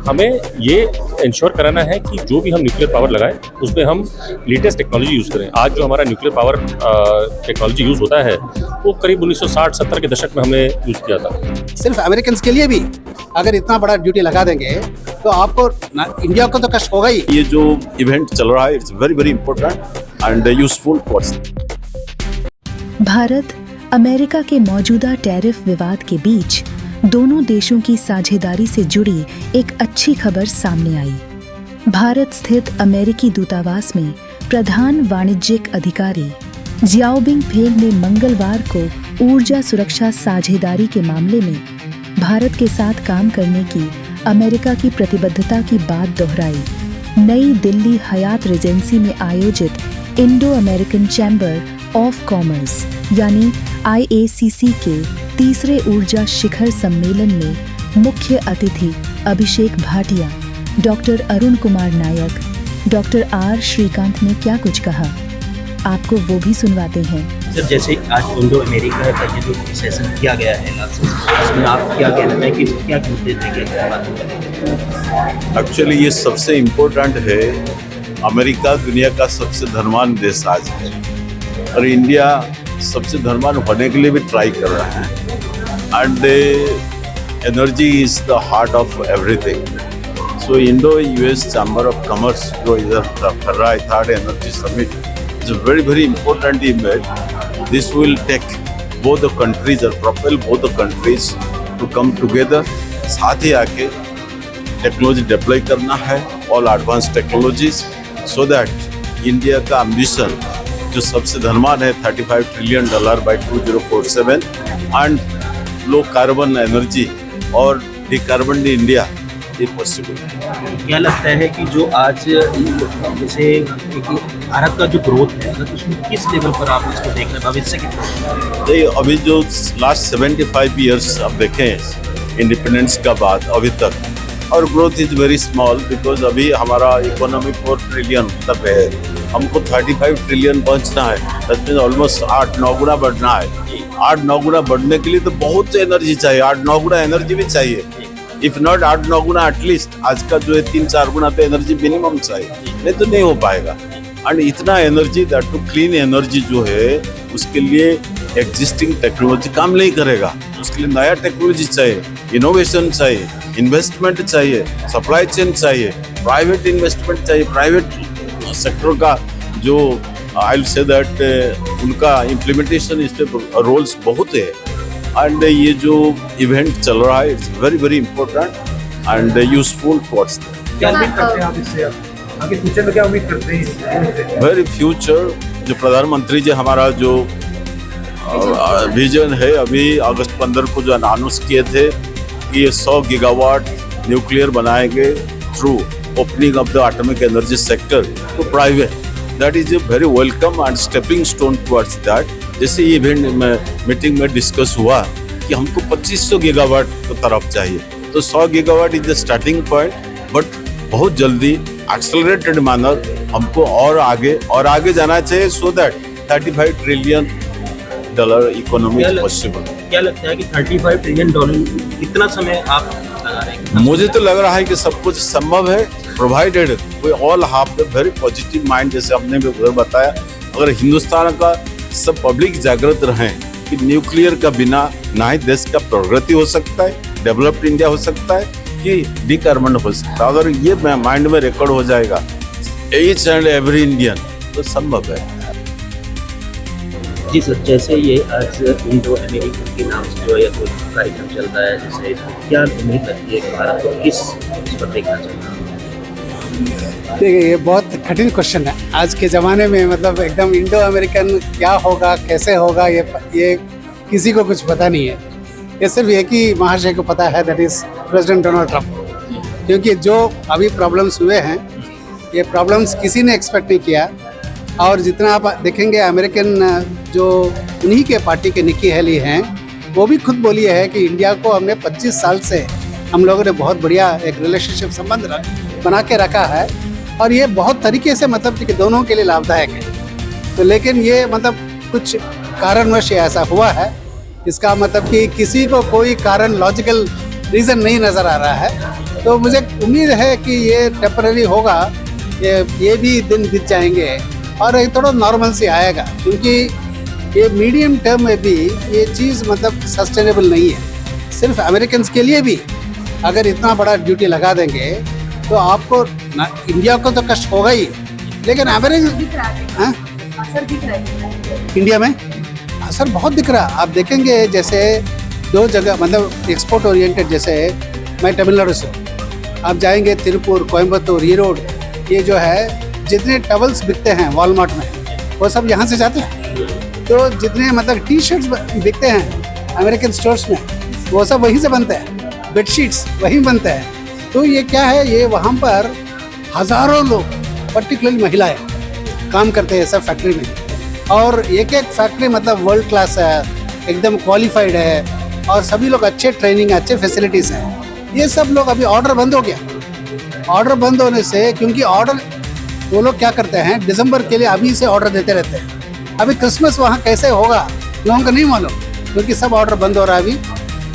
हमें ये इंश्योर कराना है कि जो भी हम न्यूक्लियर पावर लगाएं उसमें हम लेटेस्ट टेक्नोलॉजी यूज़ करें। आज जो हमारा न्यूक्लियर पावर टेक्नोलॉजी यूज़ होता है वो करीब 1960-70 के दशक में हमने यूज़ किया था। सिर्फ अमेरिकन के लिए भी अगर इतना बड़ा ड्यूटी लगा देंगे तो आपको इंडिया को तो कष्ट होगा ही। ये जो इवेंट चल रहा है it's very very important and useful for Bharat America के मौजूदा टैरिफ विवाद के बीच दोनों देशों की साझेदारी से जुड़ी एक अच्छी खबर सामने आई। भारत स्थित अमेरिकी दूतावास में प्रधान वाणिज्यिक अधिकारी जियाओबिंग फेंग ने मंगलवार को ऊर्जा सुरक्षा साझेदारी के मामले में भारत के साथ काम करने की अमेरिका की प्रतिबद्धता की बात दोहराई। नई दिल्ली हयात रेजेंसी में आयोजित Indo American chamber of commerce यानी IACC के तीसरे ऊर्जा शिखर सम्मेलन में मुख्य अतिथि अभिषेक Bhatia, doctor Arun Kumar Nayak, doctor R Shrikant ने क्या कुछ कहा, आपको वो भी सुनवाते हैं। सर, जैसे आज इंडो अमेरिका का ये जो सेशन किया गया है उसमें आप क्या कहना चाहिए कि क्या मुद्दे देंगे? एक्चुअली ये सबसे इम्पोर्टेंट है। अमेरिका दुनिया का सबसे धनवान देश आज है और इंडिया सबसे धनवान होने के लिए भी ट्राई कर रहा है and energy is the heart of everything. So Indo US chamber of commerce जो इधर कर रहा है third energy summit is a very very important event. This will take both the countries और propel both the countries to come together. साथ ही आके technology deploy करना है, all advanced technologies, so that India का एम्बिशन जो सबसे धनवान है $35 trillion by 2047 and low carbon energy और डिकार्बन इंडिया ये पॉसिबल है। क्या लगता है कि जो आज जैसे भारत का जो ग्रोथ है अगर उसमें किस लेवल पर आप उसको देख रहे हैं भविष्य की? अभी जो लास्ट 75 ईयर्स आप देखें इंडिपेंडेंस का बाद अभी तक और growth is very small because अभी हमारा इकोनॉमी 4 ट्रिलियन तक है। हमको 35 ट्रिलियन पहुंचना है, दैट मीन्स ऑलमोस्ट 8-9 गुना बढ़ना है। 8-9 गुना बढ़ने के लिए तो बहुत एनर्जी चाहिए, 8-9 गुना एनर्जी भी चाहिए। इफ नॉट 8-9 गुना एटलीस्ट आज का जो है 3-4 गुना तो एनर्जी मिनिमम चाहिए, नहीं तो नहीं हो पाएगा। एंड इतना energy that to clean energy जो है उसके लिए एग्जिस्टिंग टेक्नोलॉजी काम नहीं करेगा। उसके लिए नया टेक्नोलॉजी चाहिए, इनोवेशन चाहिए, इन्वेस्टमेंट चाहिए, सप्लाई चेन चाहिए, प्राइवेट इन्वेस्टमेंट चाहिए। प्राइवेट सेक्टर का जो आई विल से दैट उनका इम्प्लीमेंटेशन इस पे रोल्स बहुत है एंड ये जो इवेंट चल रहा है it's very very important and useful for क्या उम्मीद करते हैं आप इससे? आगे फ्यूचर में क्या उम्मीद करते हैं? वेरी फ्यूचर जो प्रधानमंत्री जी हमारा जो विजन है अभी अगस्त 15 को जो अनाउंस किए थे कि ये 100 गीगावाट न्यूक्लियर बनाएंगे through opening of the atomic energy sector to private, that is a very welcome and stepping stone towards that. जैसे ये इवेंट में मीटिंग में डिस्कस हुआ कि हमको 2500 गीगावाट की तरफ चाहिए, तो 100 gigawatt is the starting point, but बहुत जल्दी एक्सेलरेटेड मैनर हमको और आगे जाना चाहिए so that $35 trillion economy possible. क्या लगता है कि $35 ट्रिलियन कितना समय आप लगा रहे हैं? मुझे तो लग रहा है कि सब कुछ संभव है provided we all have the very positive mind. जैसे हमने भी बताया अगर हिंदुस्तान का सब पब्लिक जागृत रहे कि न्यूक्लियर का बिना ना ही देश का प्रगति हो सकता है, डेवलप्ड इंडिया हो सकता है कि डिकार्बन हो सकता है। अगर ये माइंड में रिकॉर्ड हो जाएगा ईच एंड एवरी इंडियन तो संभव है। जी सर, जैसे ये आज इंडो अमेरिका के नाम से जो है कोई कार्यक्रम चल रहा है, जैसे क्या उम्मीद लगती है कि भारत को किस पर देखना चाहिए? देखिए ये बहुत कठिन क्वेश्चन है आज के ज़माने में, मतलब एकदम इंडो अमेरिकन क्या होगा कैसे होगा ये किसी को कुछ पता नहीं है। ये सिर्फ एक ही महाशय को पता है, that is president Donald Trump. क्योंकि जो अभी प्रॉब्लम्स हुए हैं ये प्रॉब्लम्स किसी ने एक्सपेक्ट नहीं किया और जितना आप देखेंगे अमेरिकन जो उन्हीं के पार्टी के निकी हेली हैं वो भी खुद बोली है कि इंडिया को हमने 25 साल से हम लोगों ने बहुत बढ़िया एक रिलेशनशिप संबंध बना के रखा है और ये बहुत तरीके से मतलब कि दोनों के लिए लाभदायक है। तो लेकिन ये मतलब कुछ कारणवश ऐसा हुआ है, इसका मतलब कि किसी को कोई कारण लॉजिकल रीज़न नहीं नज़र आ रहा है। तो मुझे उम्मीद है कि ये टेम्पररी होगा, ये भी दिन बीत जाएंगे और एक थोड़ा नॉर्मल से आएगा, क्योंकि ये मीडियम टर्म में भी ये चीज़ मतलब सस्टेनेबल नहीं है। सिर्फ अमेरिकन के लिए भी अगर इतना बड़ा ड्यूटी लगा देंगे तो आपको इंडिया को तो कष्ट होगा ही, लेकिन अमेरिका असर दिख रहा है इंडिया में असर बहुत दिख रहा है। आप देखेंगे जैसे 2 जगह मतलब एक्सपोर्ट ओरिएंटेड, जैसे मैं तमिलनाडु से, आप जाएंगे तिरुपुर, कोयम्बतूर, ईरोड, ये जो है जितने टवल्स बिकते हैं वॉलमार्ट में वो सब यहाँ से जाते हैं। तो जितने मतलब टी शर्ट्स बिकते हैं अमेरिकन स्टोर्स में वो सब वहीं से बनते हैं, बेडशीट्स वहीं बनते हैं। तो ये क्या है, ये वहाँ पर हज़ारों लोग पर्टिकुलरली महिलाएं काम करते हैं सब फैक्ट्री में, और एक एक फैक्ट्री मतलब वर्ल्ड क्लास है, एकदम क्वालिफाइड है और सभी लोग अच्छे ट्रेनिंग, अच्छे फैसिलिटीज़ हैं। ये सब लोग अभी ऑर्डर बंद हो गया। ऑर्डर बंद होने से, क्योंकि ऑर्डर वो लोग क्या करते हैं दिसंबर के लिए अभी से ऑर्डर देते रहते हैं। अभी क्रिसमस वहाँ कैसे होगा लोगों को नहीं मालूम, क्योंकि सब ऑर्डर बंद हो रहा है अभी,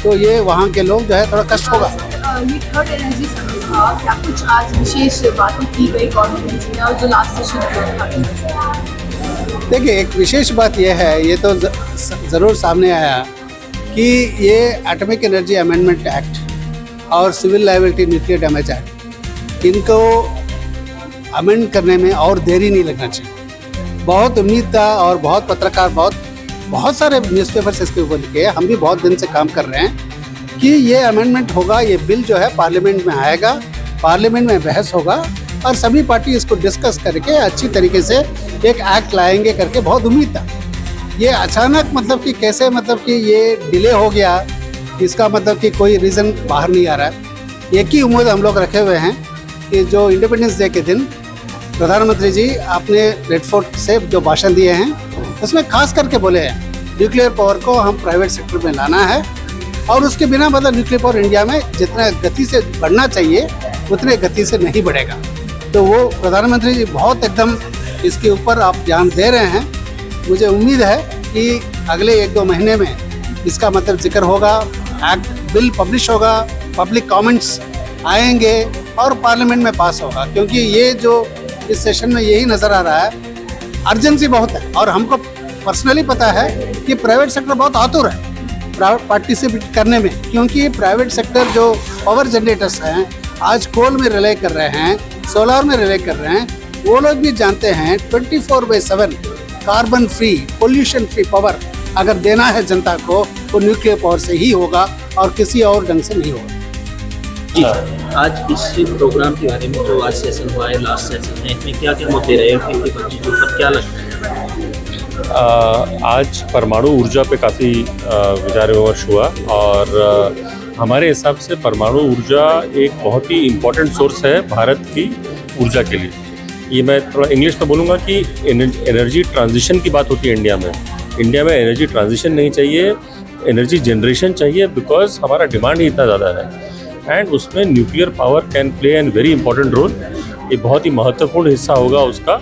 तो ये वहाँ के लोग जो है थोड़ा कष्ट होगा। ये थर्ड एनर्जी समिट था, क्या कुछ आज विशेष बातें की गई गवर्नमेंट में और जो लास्ट सेशन था? देखिए, एक विशेष बात यह है, ये तो ज़रूर सामने आया कि ये एटॉमिक एनर्जी अमेंडमेंट एक्ट और civil liability nuclear damage act, इनको अमेंड करने में और देरी नहीं लगना चाहिए। बहुत उम्मीद था और बहुत पत्रकार, बहुत सारे न्यूज़पेपर्स इसके ऊपर लिखे, हम भी बहुत दिन से काम कर रहे हैं कि ये अमेंडमेंट होगा, ये बिल जो है पार्लियामेंट में आएगा, पार्लियामेंट में बहस होगा और सभी पार्टी इसको डिस्कस करके अच्छी तरीके से एक एक्ट लाएंगे करके बहुत उम्मीद था। ये अचानक मतलब कि कैसे मतलब कि ये डिले हो गया, इसका मतलब कि कोई रीज़न बाहर नहीं आ रहा है। एक ही उम्मीद हम लोग रखे हुए हैं कि जो इंडिपेंडेंस डे के दिन प्रधानमंत्री जी आपने रेड फोर्ट से जो भाषण दिए हैं उसमें खास करके बोले हैं न्यूक्लियर पावर को हम प्राइवेट सेक्टर में लाना है और उसके बिना मतलब न्यूक्लियर पावर इंडिया में जितना गति से बढ़ना चाहिए उतने गति से नहीं बढ़ेगा। तो वो प्रधानमंत्री जी बहुत एकदम इसके ऊपर आप ध्यान दे रहे हैं। मुझे उम्मीद है कि अगले 1-2 महीने में इसका मतलब जिक्र होगा, एक्ट बिल पब्लिश होगा, पब्लिक कमेंट्स आएंगे और पार्लियामेंट में पास होगा, क्योंकि ये जो इस सेशन में यही नज़र आ रहा है, अर्जेंसी बहुत है। और हमको पर्सनली पता है कि प्राइवेट सेक्टर बहुत आतुर है पार्टिसिपेट करने में, क्योंकि प्राइवेट सेक्टर जो पावर जनरेटर्स हैं आज कोल में रिले कर रहे हैं, सोलार में रिले कर रहे हैं, वो लोग भी जानते हैं 24/7 carbon free, pollution free power अगर देना है जनता को तो न्यूक्लियर पावर से ही होगा और किसी और ढंग से नहीं होगा। जी, आज इस प्रोग्राम के बारे में जो आज सेशन हुआ है, लास्ट सेशन है, इसमें क्या क्या मुद्दे रहे, फिर क्या लगता है? आज परमाणु ऊर्जा पे काफ़ी विचार विमर्श हुआ और हमारे हिसाब से परमाणु ऊर्जा एक बहुत ही इम्पोर्टेंट सोर्स है भारत की ऊर्जा के लिए। ये मैं थोड़ा इंग्लिश में बोलूँगा कि एनर्जी ट्रांजिशन की बात होती है इंडिया में एनर्जी ट्रांजिशन नहीं चाहिए, एनर्जी जनरेशन चाहिए, बिकॉज हमारा डिमांड ही इतना ज़्यादा है एंड उसमें nuclear power can play an very important role. ये बहुत ही महत्वपूर्ण हिस्सा होगा उसका।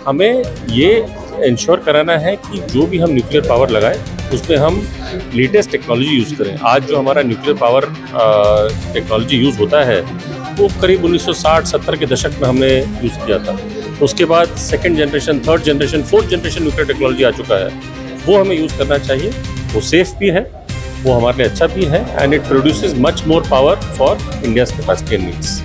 हमें ये इंश्योर कराना है कि जो भी हम न्यूक्लियर पावर लगाएं उसमें हम लेटेस्ट टेक्नोलॉजी यूज़ करें। आज जो हमारा न्यूक्लियर पावर टेक्नोलॉजी यूज़ होता है वो करीब 1960-70 के दशक में हमने यूज़ किया था। उसके बाद second generation, third generation, fourth generation nuclear technology आ चुका है, वो हमें यूज़ करना चाहिए। वो सेफ़ भी है, वो हमारे लिए अच्छा भी है and it produces much more power for India's capacity and needs.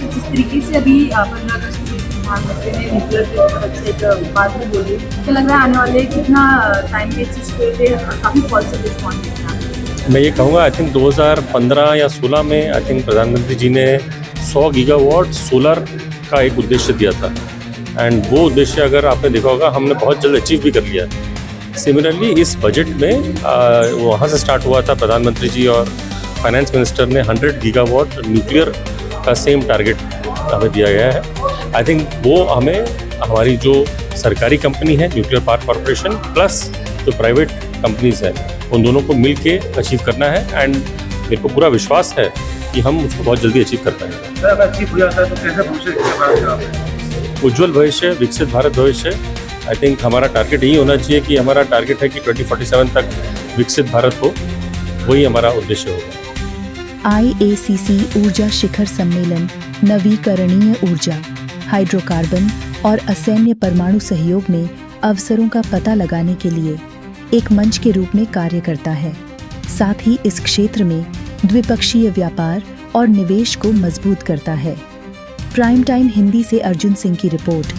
जिस तरीके से अभी 15 अगस्त को प्रधानमंत्री ने न्यूक्लियर के ऊपर अच्छे एक बात भी बोली, तो लग रहा है आने वाले कितना टाइम में चीज़ पे काफ़ी पॉजिटिव रिस्पॉन्स दिख रहा है। मैं ये कहूँगा, आई थिंक 2015 या 16 में आई थिंक प्रधानमंत्री जी ने 100 गीगावाट सोलर का एक उद्देश्य दिया था एंड वो उद्देश्य अगर आपने देखा होगा हमने बहुत जल्द अचीव भी कर लिया। सिमिलरली इस बजट में वहाँ से स्टार्ट हुआ था, प्रधानमंत्री जी और फाइनेंस मिनिस्टर ने 100 गीगावाट न्यूक्लियर का सेम टारगेट हमें दिया गया है। आई थिंक वो हमें हमारी जो सरकारी कंपनी है न्यूक्लियर पावर कॉरपोरेशन प्लस जो प्राइवेट कंपनीज हैं उन दोनों को मिल के अचीव करना है एंड मेरे को पूरा विश्वास है कि हम उसको बहुत जल्दी अचीव कर पाएंगे। अगर अचीव हो जाता है तो कैसे भविष्य? उज्ज्वल भविष्य, विकसित भारत भविष्य। आई थिंक हमारा टारगेट यही होना चाहिए कि हमारा टारगेट है कि 2047 तक विकसित भारत हो, वही हमारा उद्देश्य होगा। IACC ऊर्जा शिखर सम्मेलन नवीकरणीय ऊर्जा, हाइड्रोकार्बन और असैन्य परमाणु सहयोग में अवसरों का पता लगाने के लिए एक मंच के रूप में कार्य करता है। साथ ही इस क्षेत्र में द्विपक्षीय व्यापार और निवेश को मजबूत करता है। प्राइम टाइम हिंदी से अर्जुन सिंह की रिपोर्ट।